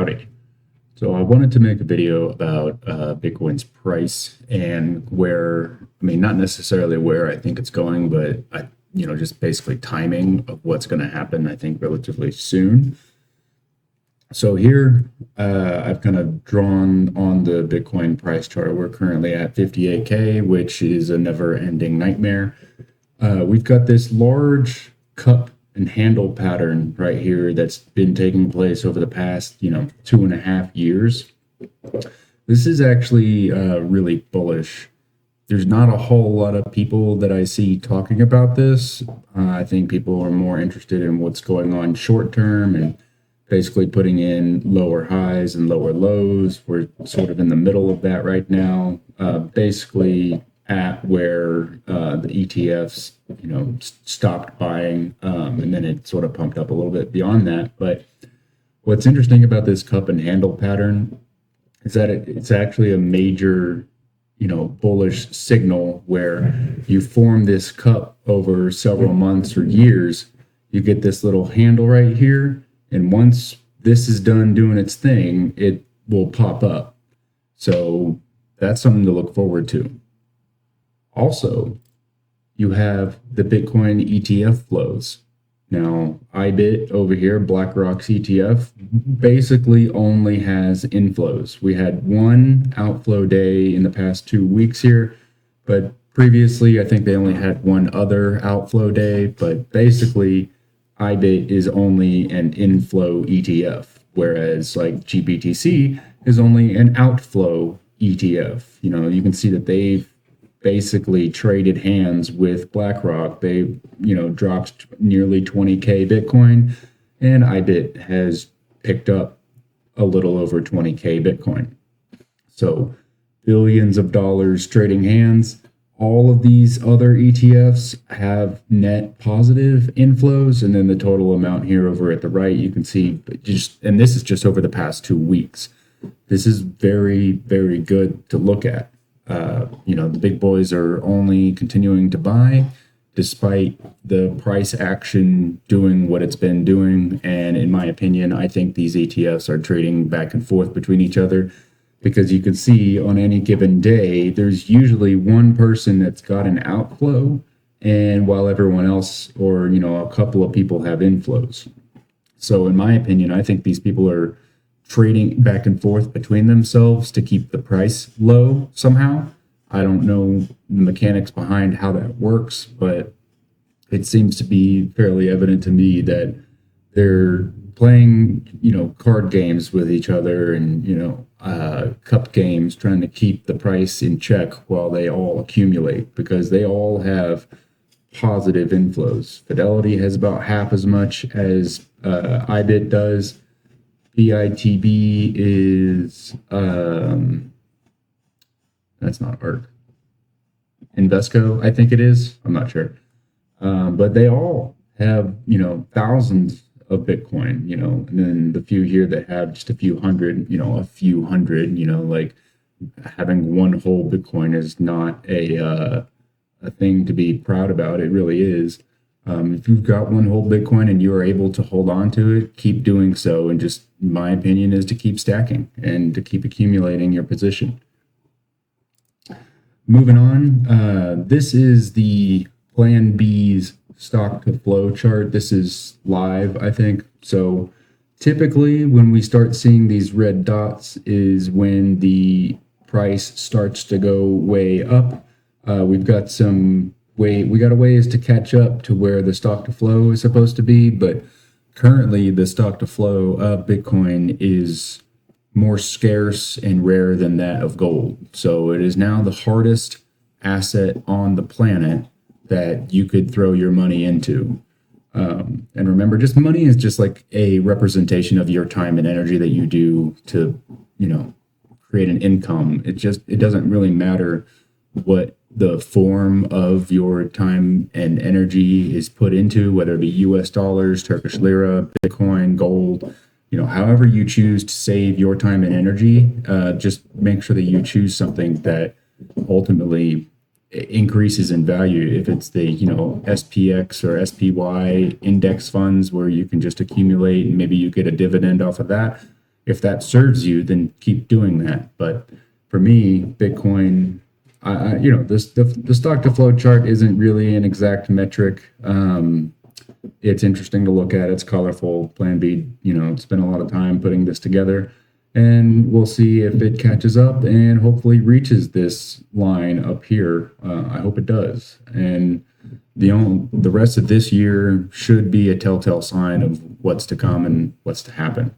Howdy. So I wanted to make a video about Bitcoin's price and not necessarily where I think it's going, but just basically timing of what's going to happen, I think, relatively soon. So here I've kind of drawn on the Bitcoin price chart. We're currently at 58K, which is a never-ending nightmare. We've got this large cup and handle pattern right here that's been taking place over the past, 2.5 years. This is actually really bullish. There's not a whole lot of people that I see talking about this. I think people are more interested in what's going on short term and basically putting in lower highs and lower lows. We're sort of in the middle of that right now, basically at where the ETFs, stopped buying, and then it sort of pumped up a little bit beyond that. But what's interesting about this cup and handle pattern is that it's actually a major, bullish signal where you form this cup over several months or years. You get this little handle right here, and once this is done doing its thing, it will pop up. So that's something to look forward to. Also, you have the Bitcoin ETF flows. Now, IBIT over here, BlackRock's ETF, basically only has inflows. We had one outflow day in the past 2 weeks here, but previously I think they only had one other outflow day. But basically, IBIT is only an inflow ETF, whereas like GBTC is only an outflow ETF. You can see that they've basically traded hands with BlackRock. They, dropped nearly 20K Bitcoin, and IBIT has picked up a little over 20K Bitcoin. So billions of dollars trading hands. All of these other ETFs have net positive inflows, and then the total amount here over at the right, you can see and this is just over the past 2 weeks. This is very, very good to look at. The big boys are only continuing to buy despite the price action doing what it's been doing. And in my opinion, I think these ETFs are trading back and forth between each other, because you can see on any given day, there's usually one person that's got an outflow, and while everyone else, or, a couple of people have inflows. So in my opinion, I think these people are trading back and forth between themselves to keep the price low somehow. I don't know the mechanics behind how that works, but it seems to be fairly evident to me that they're playing, card games with each other and, cup games, trying to keep the price in check while they all accumulate, because they all have positive inflows. Fidelity has about half as much as IBIT does. BITB is that's not ARC. Invesco, I think it is. I'm not sure. But they all have, thousands of Bitcoin, and then the few here that have just a few hundred, like having one whole Bitcoin is not a thing to be proud about. It really is. If you've got one whole Bitcoin and you're able to hold on to it, keep doing so. And just my opinion is to keep stacking and to keep accumulating your position. Moving on, this is the Plan B's stock to flow chart. This is live, I think. So typically when we start seeing these red dots is when the price starts to go way up. We've got we got a ways to catch up to where the stock to flow is supposed to be, but currently the stock to flow of Bitcoin is more scarce and rare than that of gold. So it is now the hardest asset on the planet that you could throw your money into. And remember, just money is just like a representation of your time and energy that you do to, create an income. It doesn't really matter what the form of your time and energy is put into, whether it be US dollars, Turkish lira, Bitcoin, gold, however you choose to save your time and energy, just make sure that you choose something that ultimately increases in value. If it's the, SPX or SPY index funds where you can just accumulate and maybe you get a dividend off of that. if that serves you, then keep doing that. But for me, Bitcoin, the stock to flow chart isn't really an exact metric. It's interesting to look at. It's colorful. Plan B, spent a lot of time putting this together, and we'll see if it catches up and hopefully reaches this line up here. I hope it does. And the rest of this year should be a telltale sign of what's to come and what's to happen.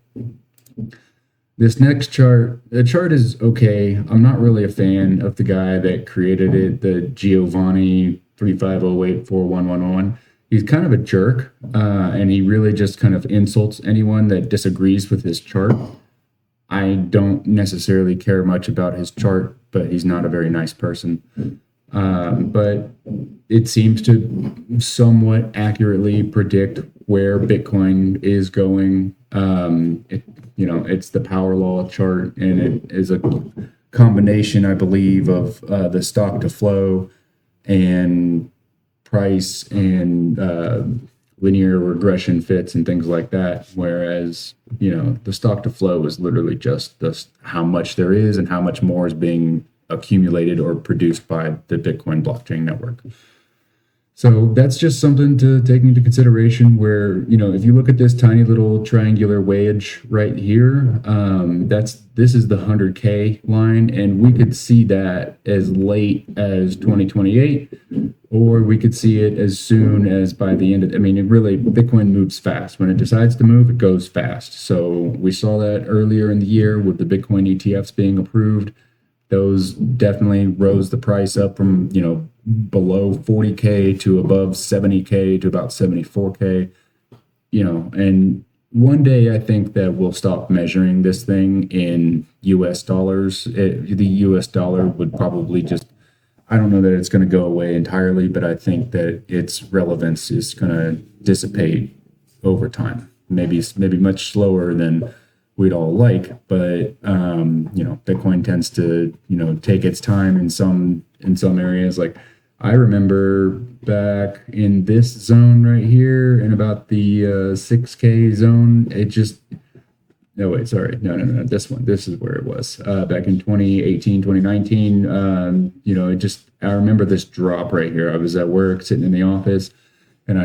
This next chart, the chart is okay. I'm not really a fan of the guy that created it, the Giovanni 35084111. He's kind of a jerk, and he really just kind of insults anyone that disagrees with his chart. I don't necessarily care much about his chart, but he's not a very nice person. But it seems to somewhat accurately predict where Bitcoin is going. It's the power law chart, and it is a combination, I believe, of the stock to flow and price and linear regression fits and things like that. Whereas, the stock to flow is literally just how much there is and how much more is being accumulated or produced by the Bitcoin blockchain network. So that's just something to take into consideration where, if you look at this tiny little triangular wedge right here, this is the 100K line, and we could see that as late as 2028, or we could see it as soon as by the end of, Bitcoin moves fast. When it decides to move, it goes fast. So we saw that earlier in the year with the Bitcoin ETFs being approved. Those definitely rose the price up from, below 40K to above 70K to about 74K, and one day I think that we'll stop measuring this thing in US dollars. The US dollar would probably I don't know that it's going to go away entirely, but I think that its relevance is going to dissipate over time. Maybe much slower than we'd all like, but Bitcoin tends to take its time in some areas. Like I remember back in this zone right here, in about the 6K zone, no, this one, this is where it was back in 2018, 2019. I remember this drop right here. I was at work sitting in the office, and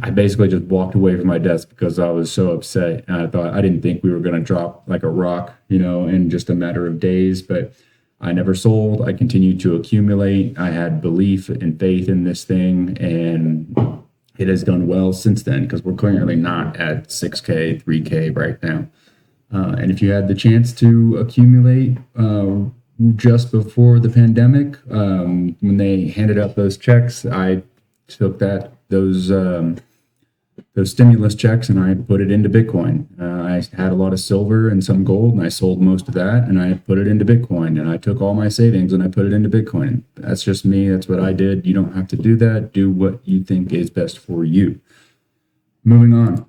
I basically just walked away from my desk because I was so upset. And I didn't think we were going to drop like a rock, in just a matter of days. But I never sold. I continued to accumulate. I had belief and faith in this thing, and it has done well since then because we're currently not at 6K, 3K right now. And if you had the chance to accumulate just before the pandemic, when they handed out those checks, I took those stimulus checks and I put it into Bitcoin. I had a lot of silver and some gold, and I sold most of that, and I put it into Bitcoin. And I took all my savings and I put it into Bitcoin. That's just me. That's what I did. You don't have to do that. Do what you think is best for you. Moving on.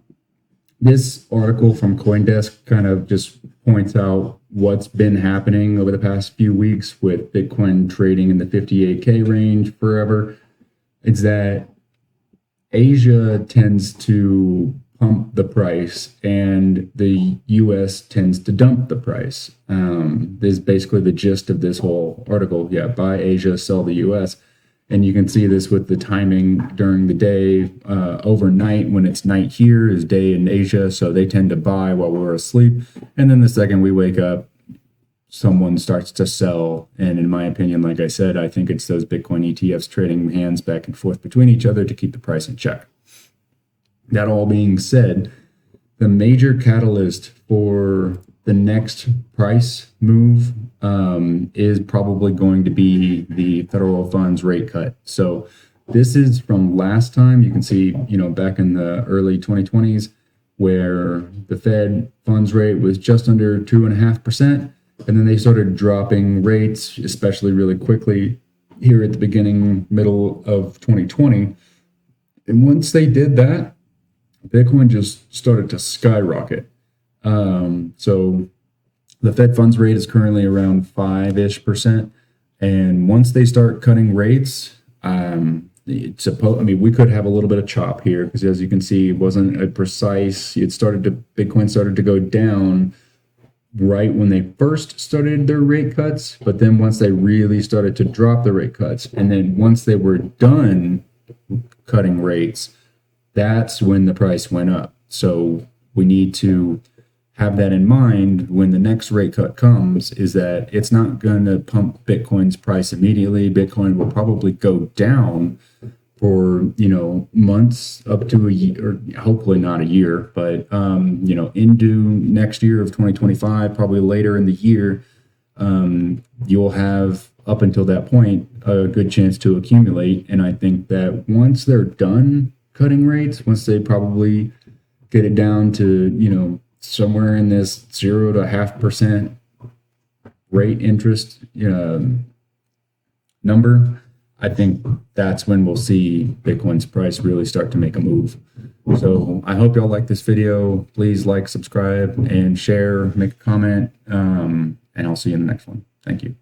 This article from CoinDesk kind of just points out what's been happening over the past few weeks with Bitcoin trading in the 58K range forever. It's that Asia tends to pump the price and the US tends to dump the price. This is basically the gist of this whole article. Yeah, buy Asia, sell the US. And you can see this with the timing during the day. Overnight, when it's night here, is day in Asia. So they tend to buy while we're asleep. And then the second we wake up, someone starts to sell. And in my opinion, like I said, I think it's those Bitcoin ETFs trading hands back and forth between each other to keep the price in check. That all being said, the major catalyst for the next price move is probably going to be the federal funds rate cut. So this is from last time. You can see, back in the early 2020s, where the Fed funds rate was just under 2.5%. And then they started dropping rates, especially really quickly here at the middle of 2020. And once they did that, Bitcoin just started to skyrocket. So the Fed funds rate is currently around 5-ish%. And once they start cutting rates, we could have a little bit of chop here because, as you can see, it wasn't a precise. Bitcoin started to go down right when they first started their rate cuts, but then once they really started to drop the rate cuts, and then once they were done cutting rates, that's when the price went up. So we need to have that in mind when the next rate cut comes, is that it's not going to pump Bitcoin's price immediately. Bitcoin will probably go down for, months up to a year, or hopefully not a year, but, into next year of 2025, probably later in the year, you'll have up until that point a good chance to accumulate. And I think that once they're done cutting rates, once they probably get it down to, somewhere in this 0 to 0.5% rate interest number, I think that's when we'll see Bitcoin's price really start to make a move. So I hope y'all like this video. Please like, subscribe, and share, make a comment, and I'll see you in the next one. Thank you.